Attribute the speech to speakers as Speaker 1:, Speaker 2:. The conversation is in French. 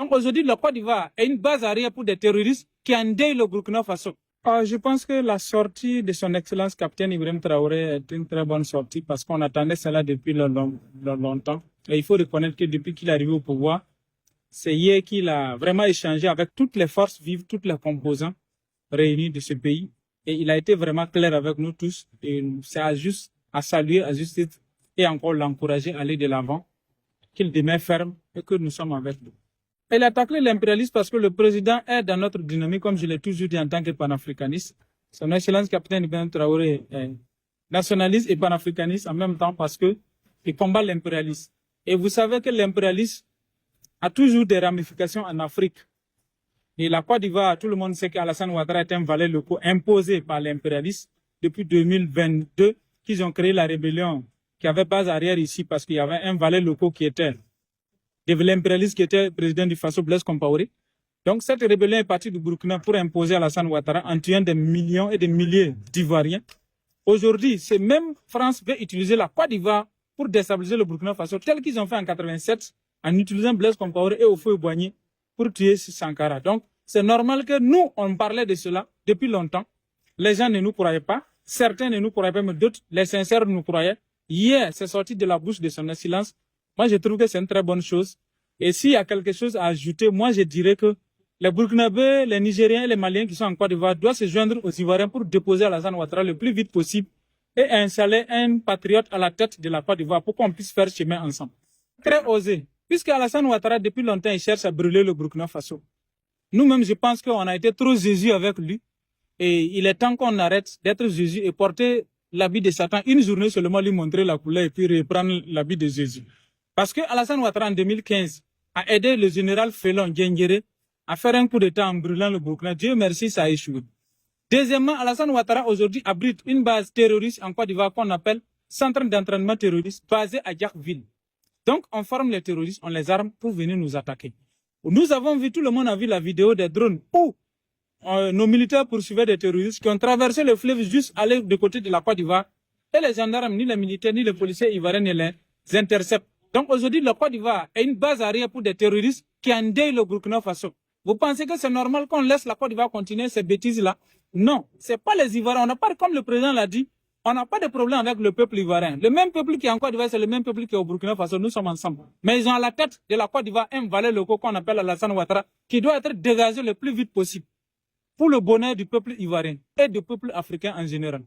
Speaker 1: Donc aujourd'hui, la Côte d'Ivoire est une base arrière pour des terroristes qui endeuillent le Burkina Faso. Je pense que la sortie de son Excellence capitaine Ibrahim Traoré est une très bonne sortie parce qu'on attendait cela depuis longtemps. Et il faut reconnaître que depuis qu'il est arrivé au pouvoir, c'est hier qu'il a vraiment échangé avec toutes les forces vives, toutes les composants réunis de ce pays. Et il a été vraiment clair avec nous tous. Et c'est juste à saluer, à juste titre, et encore l'encourager à aller de l'avant, qu'il demeure ferme et que nous sommes avec lui. Il a attaqué l'impérialisme parce que le président est dans notre dynamique, comme je l'ai toujours dit en tant que panafricaniste. Son Excellence capitaine Ibrahim Traoré est nationaliste et panafricaniste en même temps parce que il combat l'impérialisme. Et vous savez que l'impérialisme a toujours des ramifications en Afrique. Et la Côte d'Ivoire, tout le monde sait qu'Alassane Ouattara est un valet local imposé par l'impérialisme depuis 2022, qu'ils ont créé la rébellion qui avait base arrière ici parce qu'il y avait un valet local qui était de l'impérialiste qui était président du Faso, Blaise Compaoré. Donc cette rébellion est partie du Burkina pour imposer Alassane Ouattara en tuant des millions et des milliers d'Ivoiriens. Aujourd'hui, c'est même France veut utiliser la Côte d'Ivoire pour déstabiliser le Burkina Faso, tel qu'ils ont fait en 87, en utilisant Blaise Compaoré et Houphouët-Boigny pour tuer Sankara. Donc c'est normal que nous, on parlait de cela depuis longtemps. Les gens ne nous croyaient pas, certains ne nous croyaient pas, mais d'autres, les sincères, nous croyaient. Hier, c'est sorti de la bouche de son Excellence. Moi, je trouve que c'est une très bonne chose. Et s'il y a quelque chose à ajouter, moi, je dirais que les Burkinabés, les Nigériens et les Maliens qui sont en Côte d'Ivoire doivent se joindre aux Ivoiriens pour déposer Alassane Ouattara le plus vite possible et installer un patriote à la tête de la Côte d'Ivoire pour qu'on puisse faire chemin ensemble. Très osé. Puisque Alassane Ouattara, depuis longtemps, il cherche à brûler le Burkina Faso. Nous-mêmes, je pense qu'on a été trop Jésus avec lui. Et il est temps qu'on arrête d'être Jésus et porter l'habit de Satan. Une journée seulement lui montrer la couleur et puis reprendre l'habit de Jésus. Parce que Alassane Ouattara en 2015 a aidé le général Félon Diengéré à faire un coup d'État en brûlant le Burkina. Dieu merci, ça a échoué. Deuxièmement, Alassane Ouattara aujourd'hui abrite une base terroriste en Côte d'Ivoire qu'on appelle Centre d'entraînement terroriste basé à Diakville. Donc on forme les terroristes, on les arme pour venir nous attaquer. Nous avons vu, tout le monde a vu la vidéo des drones où nos militaires poursuivaient des terroristes qui ont traversé le fleuve juste aller de côté de la Côte d'Ivoire. Et les gendarmes, ni les militaires, ni les policiers ivoiriens ne les interceptent. Donc aujourd'hui, la Côte d'Ivoire est une base arrière pour des terroristes qui endeuillent le Burkina Faso. Vous pensez que c'est normal qu'on laisse la Côte d'Ivoire continuer ces bêtises-là? Non, c'est pas les Ivoiriens. On n'a pas, comme le président l'a dit, on n'a pas de problème avec le peuple ivoirien. Le même peuple qui est en Côte d'Ivoire, c'est le même peuple qui est au Burkina Faso. Nous sommes ensemble. Mais ils ont à la tête de la Côte d'Ivoire un valet local qu'on appelle Alassane Ouattara, qui doit être dégagé le plus vite possible pour le bonheur du peuple ivoirien et du peuple africain en général.